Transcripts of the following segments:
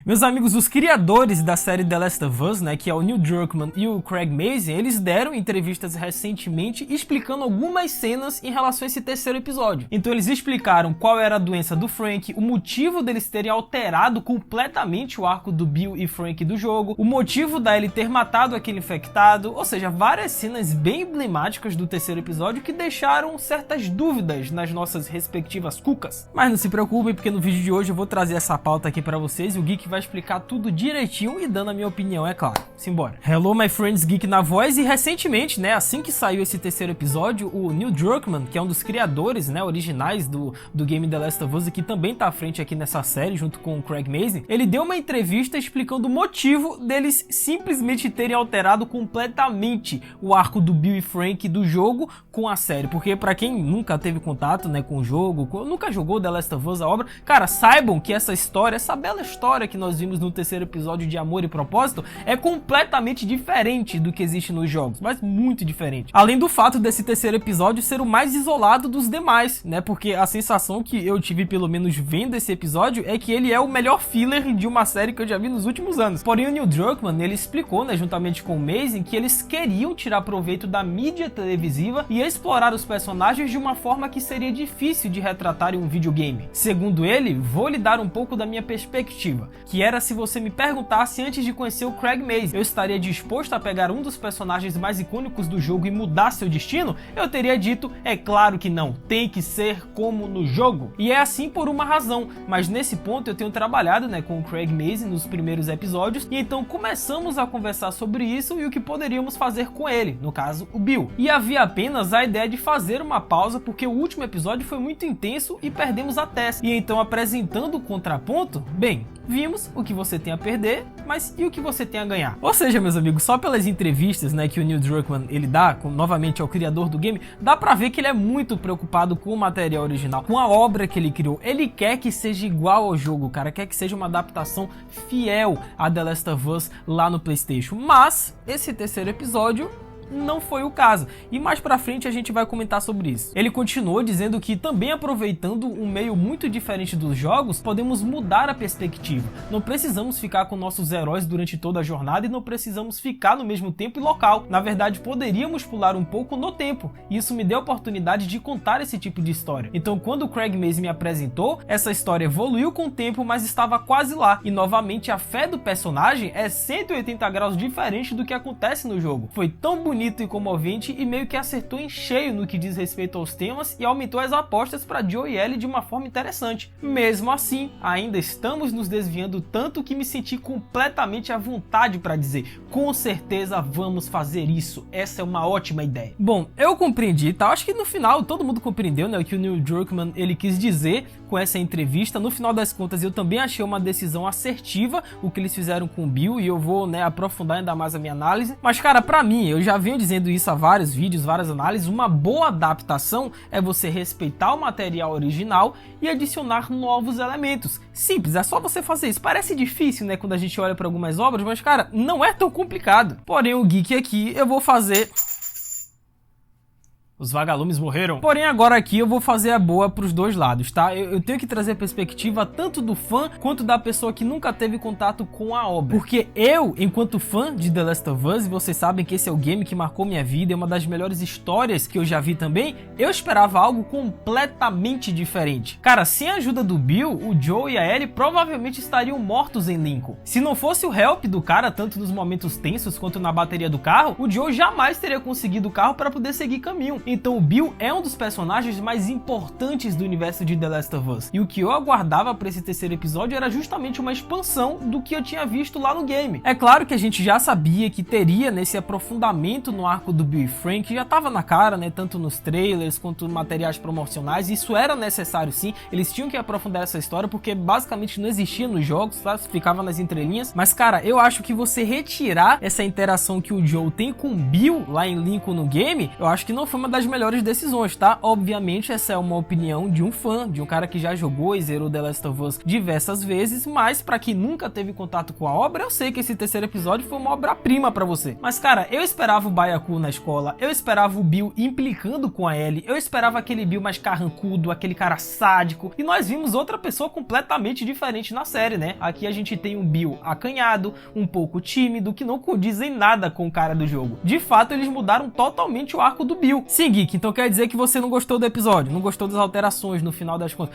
Meus amigos, os criadores da série The Last of Us, né, que é o Neil Druckmann e o Craig Mazin, eles deram entrevistas recentemente explicando algumas cenas em relação a esse terceiro episódio. Então eles explicaram qual era a doença do Frank, o motivo deles terem alterado completamente o arco do Bill e Frank do jogo, o motivo da Ellie ter matado aquele infectado, ou seja, várias cenas bem emblemáticas do terceiro episódio que deixaram certas dúvidas nas nossas respectivas cucas. Mas não se preocupem, porque no vídeo de hoje eu vou trazer essa pauta aqui pra vocês e o Geek vai explicar tudo direitinho e dando a minha opinião, é claro. Simbora. Hello, my friends, Geek na voz. E recentemente, né, assim que saiu esse terceiro episódio, o Neil Druckmann, que é um dos criadores, né, originais do game The Last of Us e que também tá à frente aqui nessa série, junto com o Craig Mazin, ele deu uma entrevista explicando o motivo deles simplesmente terem alterado completamente o arco do Bill e Frank do jogo com a série. Porque pra quem nunca teve contato, né, com o jogo, nunca jogou The Last of Us, a obra, cara, saibam que essa história, essa bela história que nós vimos no terceiro episódio de Amor e Propósito é completamente diferente do que existe nos jogos, mas muito diferente. Além do fato desse terceiro episódio ser o mais isolado dos demais, né? Porque a sensação que eu tive, pelo menos vendo esse episódio, é que ele é o melhor filler de uma série que eu já vi nos últimos anos. Porém, o Neil Druckmann, ele explicou, né, juntamente com o Mazin, que eles queriam tirar proveito da mídia televisiva e explorar os personagens de uma forma que seria difícil de retratar em um videogame. Segundo ele, vou lhe dar um pouco da minha perspectiva, que era se você me perguntasse antes de conhecer o Craig Mazin, eu estaria disposto a pegar um dos personagens mais icônicos do jogo e mudar seu destino? Eu teria dito, é claro que não, tem que ser como no jogo. E é assim por uma razão, mas nesse ponto eu tenho trabalhado, né, com o Craig Mazin nos primeiros episódios, e então começamos a conversar sobre isso e o que poderíamos fazer com ele, no caso o Bill. E havia apenas a ideia de fazer uma pausa porque o último episódio foi muito intenso e perdemos a Tess. E então, apresentando o contraponto, bem, vimos o que você tem a perder, mas e o que você tem a ganhar? Ou seja, meus amigos, só pelas entrevistas, né, que o Neil Druckmann ele dá, novamente ao criador do game, dá pra ver que ele é muito preocupado com o material original, com a obra que ele criou. Ele quer que seja igual ao jogo, cara, quer que seja uma adaptação fiel a The Last of Us lá no PlayStation. Mas esse terceiro episódio não foi o caso, e mais pra frente a gente vai comentar sobre isso. Ele continuou dizendo que também aproveitando um meio muito diferente dos jogos, podemos mudar a perspectiva. Não precisamos ficar com nossos heróis durante toda a jornada e não precisamos ficar no mesmo tempo e local. Na verdade, poderíamos pular um pouco no tempo, e isso me deu a oportunidade de contar esse tipo de história. Então, quando o Craig Mazin me apresentou, essa história evoluiu com o tempo, mas estava quase lá. E novamente, a fé do personagem é 180 graus diferente do que acontece no jogo. Foi tão bonito e comovente e meio que acertou em cheio no que diz respeito aos temas e aumentou as apostas para Joe e Ellie de uma forma interessante. Mesmo assim, ainda estamos nos desviando tanto que me senti completamente à vontade para dizer, com certeza vamos fazer isso, essa é uma ótima ideia. Bom, eu compreendi, tá? Acho que no final todo mundo compreendeu, né, o que o Neil Druckmann ele quis dizer com essa entrevista. No final das contas, eu também achei uma decisão assertiva o que eles fizeram com o Bill e eu vou, né, aprofundar ainda mais a minha análise. Mas, cara, pra mim, eu já venho dizendo isso há vários vídeos, várias análises, uma boa adaptação é você respeitar o material original e adicionar novos elementos. Simples, é só você fazer isso. Parece difícil, né, quando a gente olha para algumas obras, mas, cara, não é tão complicado. Porém, o Geek aqui, eu vou fazer... Os vagalumes morreram. Porém, agora aqui eu vou fazer a boa pros dois lados, tá? Eu tenho que trazer a perspectiva tanto do fã quanto da pessoa que nunca teve contato com a obra. Porque eu, enquanto fã de The Last of Us, e vocês sabem que esse é o game que marcou minha vida, é uma das melhores histórias que eu já vi também, eu esperava algo completamente diferente. Cara, sem a ajuda do Bill, o Joe e a Ellie provavelmente estariam mortos em Lincoln. Se não fosse o help do cara, tanto nos momentos tensos quanto na bateria do carro, o Joe jamais teria conseguido o carro para poder seguir caminho. Então o Bill é um dos personagens mais importantes do universo de The Last of Us. E o que eu aguardava para esse terceiro episódio era justamente uma expansão do que eu tinha visto lá no game. É claro que a gente já sabia que teria nesse aprofundamento no arco do Bill e Frank, já estava na cara, né, tanto nos trailers quanto materiais promocionais. Isso era necessário sim, eles tinham que aprofundar essa história porque basicamente não existia nos jogos, tá? Ficava nas entrelinhas. Mas cara, eu acho que você retirar essa interação que o Joe tem com o Bill lá em Lincoln no game, eu acho que não foi uma das das melhores decisões, tá? Obviamente essa é uma opinião de um fã, de um cara que já jogou e zerou The Last of Us diversas vezes, mas pra quem nunca teve contato com a obra, eu sei que esse terceiro episódio foi uma obra-prima pra você. Mas cara, eu esperava o Byakuya na escola, eu esperava o Bill implicando com a Ellie, eu esperava aquele Bill mais carrancudo, aquele cara sádico, e nós vimos outra pessoa completamente diferente na série, né? Aqui a gente tem um Bill acanhado, um pouco tímido, que não condizem nada com o cara do jogo. De fato, eles mudaram totalmente o arco do Bill. Sim, Geek, então quer dizer que você não gostou do episódio, não gostou das alterações no final das contas.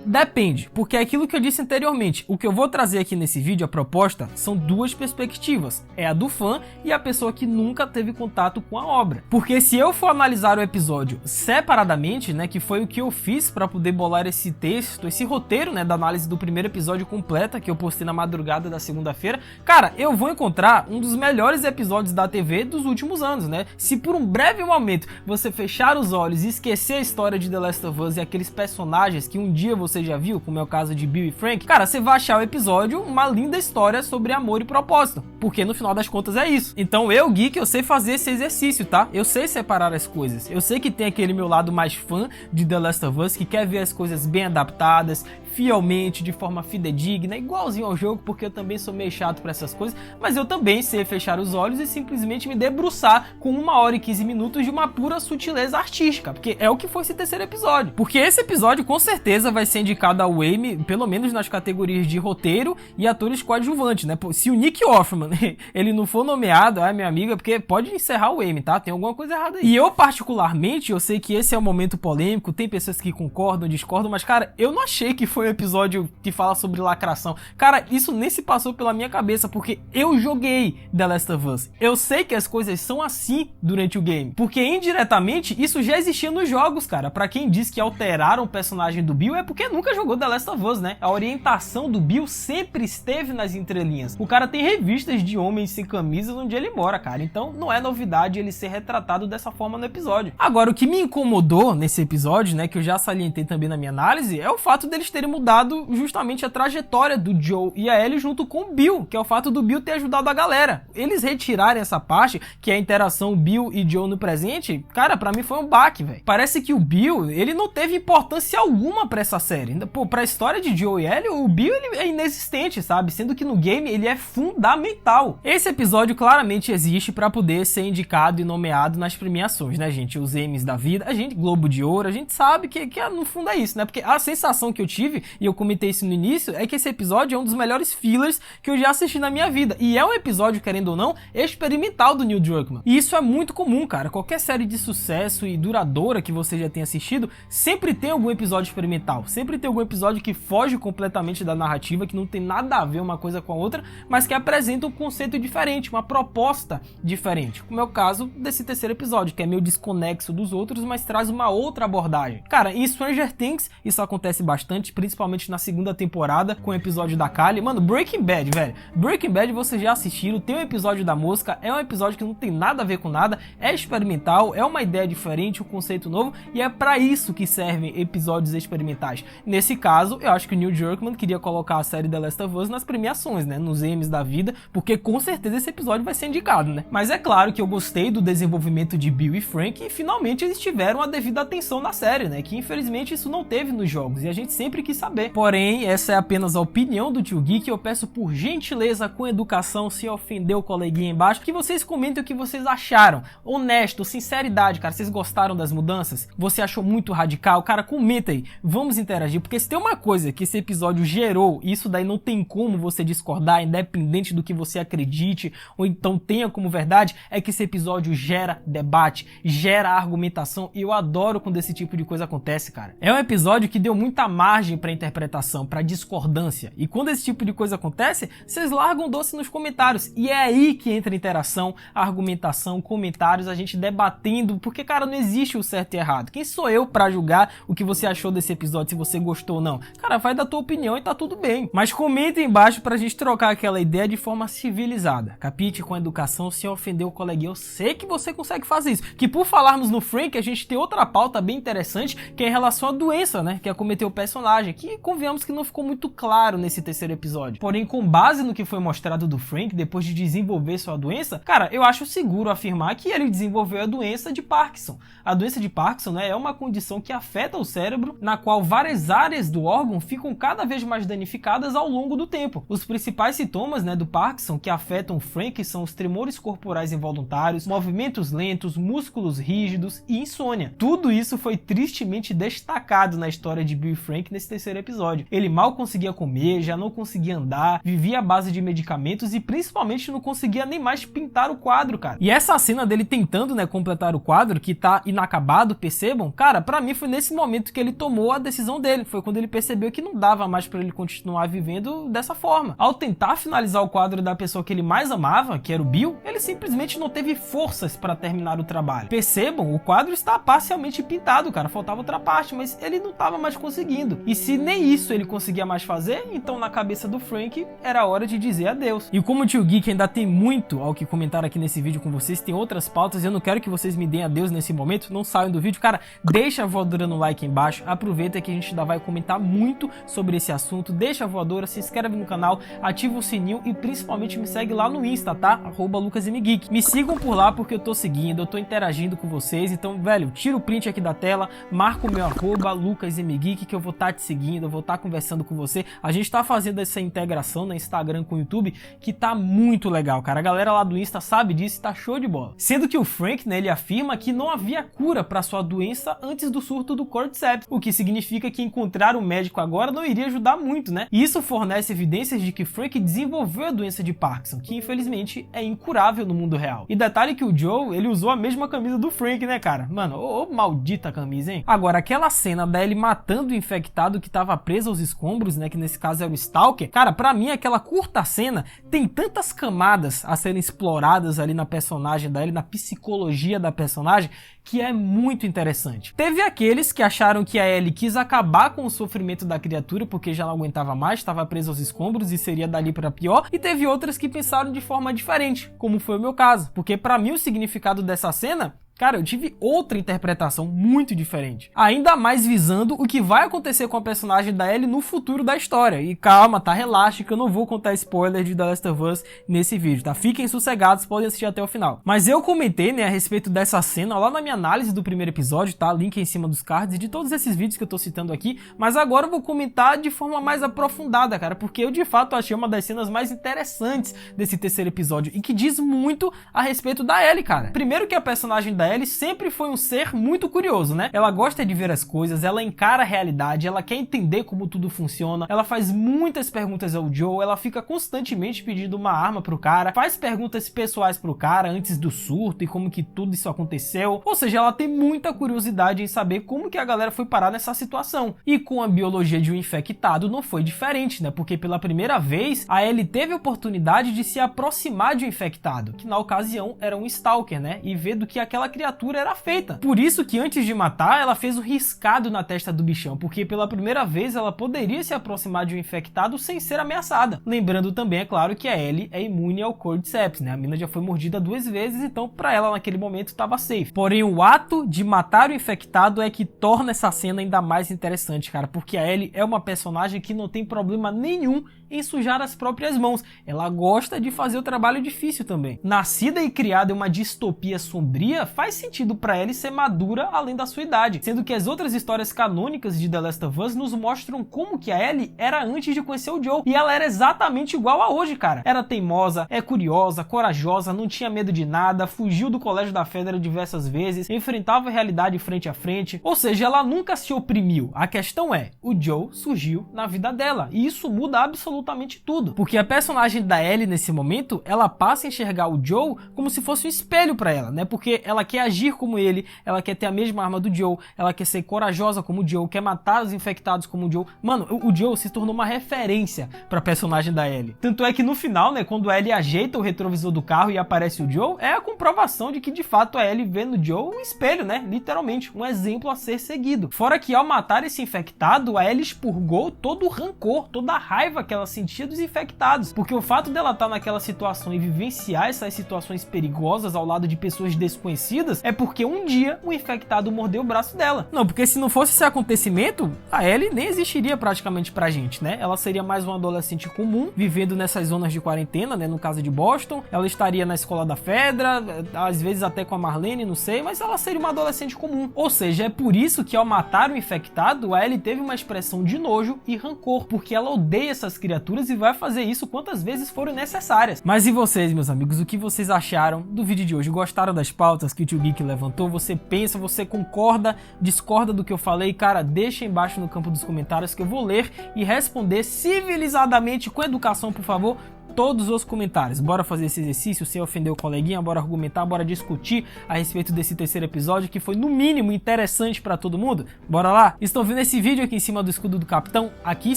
Depende, porque é aquilo que eu disse anteriormente. O que eu vou trazer aqui nesse vídeo, a proposta, são duas perspectivas. É a do fã e a pessoa que nunca teve contato com a obra. Porque se eu for analisar o episódio separadamente, né, que foi o que eu fiz para poder bolar esse texto, esse roteiro, né, da análise do primeiro episódio completa, que eu postei na madrugada da segunda-feira, cara, eu vou encontrar um dos melhores episódios da TV dos últimos anos, né? Se por um breve momento você fechar os olhos e esquecer a história de The Last of Us e aqueles personagens que um dia você já viu, como é o caso de Bill e Frank, cara, você vai achar o episódio uma linda história sobre amor e propósito, porque no final das contas é isso. Então eu, Geek, eu sei fazer esse exercício, tá? Eu sei separar as coisas. Eu sei que tem aquele meu lado mais fã de The Last of Us, que quer ver as coisas bem adaptadas, fielmente, de forma fidedigna, igualzinho ao jogo, porque eu também sou meio chato pra essas coisas, mas eu também sei fechar os olhos e simplesmente me debruçar com 1 hora e 15 minutos de uma pura sutileza artística, porque é o que foi esse terceiro episódio. Porque esse episódio com certeza vai ser indicado ao Emmy, pelo menos nas categorias de roteiro e atores coadjuvantes, né? Se o Nick Offerman ele não for nomeado, minha amiga, porque pode encerrar o Emmy, tá? Tem alguma coisa errada aí. E eu particularmente, eu sei que esse é um momento polêmico, tem pessoas que concordam, discordam, mas cara, eu não achei que foi um episódio que fala sobre lacração. Cara, isso nem se passou pela minha cabeça, porque eu joguei The Last of Us. Eu sei que as coisas são assim durante o game, porque indiretamente isso já existia nos jogos, cara. Pra quem diz que alteraram o personagem do Bill, é porque nunca jogou The Last of Us, né? A orientação do Bill sempre esteve nas entrelinhas. O cara tem revistas de homens sem camisas onde ele mora, cara. Então não é novidade ele ser retratado dessa forma no episódio. Agora, o que me incomodou nesse episódio, né, que eu já salientei também na minha análise, é o fato deles terem mudado justamente a trajetória do Joe e a Ellie junto com o Bill, que é o fato do Bill ter ajudado a galera. Eles retirarem essa parte, que é a interação Bill e Joe no presente, cara, pra mim foi um baque, velho. Parece que o Bill, ele não teve importância alguma pra essa série. Pô, pra história de Joe e Ellie, o Bill ele é inexistente, sabe? Sendo que no game ele é fundamental. Esse episódio claramente existe pra poder ser indicado e nomeado nas premiações, né, gente? Os Emmys da vida, a gente, Globo de Ouro, a gente sabe que no fundo é isso, né? Porque a sensação que eu tive, e eu comentei isso no início, é que esse episódio é um dos melhores fillers que eu já assisti na minha vida. E é um episódio, querendo ou não, experimental do Neil Druckmann. E isso é muito comum, cara. Qualquer série de sucesso e duradoura que você já tenha assistido, sempre tem algum episódio experimental. Sempre tem algum episódio que foge completamente da narrativa, que não tem nada a ver uma coisa com a outra, mas que apresenta um conceito diferente, uma proposta diferente. Como é o caso desse terceiro episódio, que é meio desconexo dos outros, mas traz uma outra abordagem. Cara, em Stranger Things, isso acontece bastante, principalmente na segunda temporada, com o episódio da Kylie. Mano, Breaking Bad, velho. Breaking Bad vocês já assistiram, tem o episódio da mosca, é um episódio que não tem nada a ver com nada, é experimental, é uma ideia diferente, um conceito novo, e é pra isso que servem episódios experimentais. Nesse caso, eu acho que o Neil Druckmann queria colocar a série The Last of Us nas premiações, né, nos Emmys da vida, porque com certeza esse episódio vai ser indicado, né. Mas é claro que eu gostei do desenvolvimento de Bill e Frank, e finalmente eles tiveram a devida atenção na série, né, que infelizmente isso não teve nos jogos, e a gente sempre quis saber. Porém, essa é apenas a opinião do Tio Geek, eu peço por gentileza, com educação, se ofendeu o coleguinha embaixo, que vocês comentem o que vocês acharam. Honesto, sinceridade, cara, vocês gostaram das mudanças? Você achou muito radical? Cara, comenta aí, vamos interagir, porque se tem uma coisa que esse episódio gerou, isso daí não tem como você discordar, independente do que você acredite, ou então tenha como verdade, é que esse episódio gera debate, gera argumentação, e eu adoro quando esse tipo de coisa acontece, cara. É um episódio que deu muita margem pra interpretação, pra discordância, e quando esse tipo de coisa acontece, vocês largam doce nos comentários, e é aí que entra a interação, a argumentação, comentários, a gente debatendo, porque, cara, não existe o certo e errado. Quem sou eu pra julgar o que você achou desse episódio, se você gostou ou não? Cara, vai da tua opinião e tá tudo bem. Mas comenta aí embaixo pra gente trocar aquela ideia de forma civilizada civilizada. Capite com educação, sem ofender o coleguinha. Eu sei que você consegue fazer isso. Que por falarmos no Frank, a gente tem outra pauta bem interessante, que é em relação à doença, né, que acometeu o personagem, que convenhamos que não ficou muito claro nesse terceiro episódio. Porém, com base no que foi mostrado do Frank, depois de desenvolver sua doença, cara, eu acho seguro afirmar que ele desenvolveu a doença de Parkinson. A doença de Parkinson, né, é uma condição que afeta o cérebro, na qual várias áreas do órgão ficam cada vez mais danificadas ao longo do tempo. Os principais sintomas, né, do Parkinson que afetam o Frank são os tremores corporais involuntários, movimentos lentos, músculos rígidos e insônia. Tudo isso foi tristemente destacado na história de Bill e Frank nesse terceiro episódio. Ele mal conseguia comer, já não conseguia andar, vivia à base de medicamentos e principalmente não conseguia nem mais pintar o quadro, cara. E essa cena dele tentando, né, completar o quadro, que tá inacabado, percebam? Cara, pra mim foi nesse momento que ele tomou a decisão dele. Foi quando ele percebeu que não dava mais pra ele continuar vivendo dessa forma. Ao tentar finalizar o quadro da pessoa que ele mais amava, que era o Bill, ele simplesmente não teve forças pra terminar o trabalho. Percebam, o quadro está parcialmente pintado, cara. Faltava outra parte, mas ele não tava mais conseguindo. E se nem isso ele conseguia mais fazer, então na cabeça do Frank era hora de dizer adeus. E como o Tio Geek ainda tem muito ao que comentar aqui nesse vídeo com vocês, tem outras pautas e eu não quero que vocês me deem adeus nesse momento, não saiam do vídeo, cara, deixa a voadora no like aí embaixo, aproveita que a gente ainda vai comentar muito sobre esse assunto, deixa a voadora, se inscreve no canal, ativa o sininho e principalmente me segue lá no Insta, tá? @LucasMGeek. Me sigam por lá porque eu tô seguindo, eu tô interagindo com vocês, então, velho, tira o print aqui da tela, marca o meu @LucasMGeek que eu vou estar te seguindo, eu vou estar conversando com você. A gente tá fazendo essa integração no Instagram com o YouTube que tá muito legal, cara. A galera lá do Insta sabe disso e tá show de bola. Sendo que o Frank, né, ele afirma que não havia cura para sua doença antes do surto do Cordyceps, o que significa que encontrar um médico agora não iria ajudar muito, né? E isso fornece evidências de que Frank desenvolveu a doença de Parkinson, que infelizmente é incurável no mundo real. E detalhe que o Joe, ele usou a mesma camisa do Frank, né, cara? Mano, ô maldita camisa, hein? Agora, aquela cena da Ellie matando o infectado que tava preso aos escombros, né, que nesse caso era o Stalker, cara, pra mim aquela curta cena tem tantas camadas a serem exploradas ali na personagem da Ellie, na psicologia da personagem, que é muito interessante. Teve aqueles que acharam que a Ellie quis acabar com o sofrimento da criatura porque já não aguentava mais, estava presa aos escombros e seria dali para pior, e teve outras que pensaram de forma diferente, como foi o meu caso, porque para mim o significado dessa cena, cara, eu tive outra interpretação muito diferente. Ainda mais visando o que vai acontecer com a personagem da Ellie no futuro da história. E calma, tá? Relaxa que eu não vou contar spoiler de The Last of Us nesse vídeo, tá? Fiquem sossegados, podem assistir até o final. Mas eu comentei, né, a respeito dessa cena lá na minha análise do primeiro episódio, tá? Link em cima dos cards e de todos esses vídeos que eu tô citando aqui. Mas agora eu vou comentar de forma mais aprofundada, cara, porque eu de fato achei uma das cenas mais interessantes desse terceiro episódio e que diz muito a respeito da Ellie, cara. Primeiro que a personagem da Ellie sempre foi um ser muito curioso, né? Ela gosta de ver as coisas, ela encara a realidade, ela quer entender como tudo funciona, ela faz muitas perguntas ao Joe, ela fica constantemente pedindo uma arma pro cara, faz perguntas pessoais pro cara antes do surto e como que tudo isso aconteceu, ou seja, ela tem muita curiosidade em saber como que a galera foi parar nessa situação. E com a biologia de um infectado não foi diferente, né? Porque pela primeira vez a Ellie teve a oportunidade de se aproximar de um infectado, que na ocasião era um Stalker, né? E ver do que aquela criatura era feita. Por isso que antes de matar, ela fez o riscado na testa do bichão, porque pela primeira vez ela poderia se aproximar de um infectado sem ser ameaçada. Lembrando também, é claro, que a Ellie é imune ao Cordyceps, né? A mina já foi mordida 2 vezes, então pra ela naquele momento estava safe. Porém, o ato de matar o infectado é que torna essa cena ainda mais interessante, cara, porque a Ellie é uma personagem que não tem problema nenhum em sujar as próprias mãos. Ela gosta de fazer o trabalho difícil também. Nascida e criada em uma distopia sombria, faz sentido pra Ellie ser madura além da sua idade, sendo que as outras histórias canônicas de The Last of Us nos mostram como que a Ellie era antes de conhecer o Joe, e ela era exatamente igual a hoje, cara. Era teimosa, é curiosa, corajosa, não tinha medo de nada, fugiu do colégio da Fedra diversas vezes, enfrentava a realidade frente a frente, ou seja, ela nunca se oprimiu. A questão é, o Joe surgiu na vida dela, e isso muda absolutamente tudo, porque a personagem da Ellie nesse momento, ela passa a enxergar o Joe como se fosse um espelho pra ela, né? Porque ela quer quer agir como ele, ela quer ter a mesma arma do Joe, ela quer ser corajosa como o Joe, quer matar os infectados como o Joe. Mano, o Joe se tornou uma referência pra personagem da Ellie. Tanto é que no final, né, quando a Ellie ajeita o retrovisor do carro e aparece o Joe, é a comprovação de que de fato a Ellie vê no Joe um espelho, né, literalmente, um exemplo a ser seguido. Fora que ao matar esse infectado, a Ellie expurgou todo o rancor, toda a raiva que ela sentia dos infectados, porque o fato dela estar naquela situação e vivenciar essas situações perigosas ao lado de pessoas desconhecidas é porque um dia o infectado mordeu o braço dela. Não, porque se não fosse esse acontecimento, a Ellie nem existiria praticamente pra gente, né? Ela seria mais uma adolescente comum, vivendo nessas zonas de quarentena, né, no caso de Boston. Ela estaria na escola da Fedra, às vezes até com a Marlene, não sei, mas ela seria uma adolescente comum. Ou seja, é por isso que ao matar o infectado, a Ellie teve uma expressão de nojo e rancor, porque ela odeia essas criaturas e vai fazer isso quantas vezes forem necessárias. Mas e vocês, meus amigos, o que vocês acharam do vídeo de hoje? Gostaram das pautas que o Tio Geek levantou? Você pensa, você concorda, discorda do que eu falei? Cara, deixa aí embaixo no campo dos comentários que eu vou ler e responder civilizadamente, com educação, por favor, todos os comentários. Bora fazer esse exercício sem ofender o coleguinha, bora argumentar, bora discutir a respeito desse terceiro episódio que foi no mínimo interessante pra todo mundo? Bora lá? Estão vendo esse vídeo aqui em cima do escudo do capitão? Aqui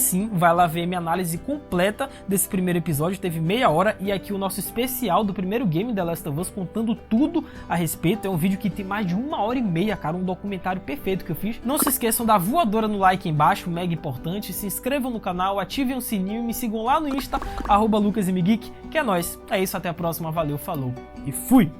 sim, vai lá ver minha análise completa desse primeiro episódio, teve meia hora, e aqui o nosso especial do primeiro game The Last of Us contando tudo a respeito. É um vídeo que tem mais de 1h30, cara, um documentário perfeito que eu fiz. Não se esqueçam da voadora no like aí embaixo, mega importante, se inscrevam no canal, ativem o sininho e me sigam lá no Insta, @LucasMGeek, que é nóis. É isso, até a próxima, valeu, falou e fui!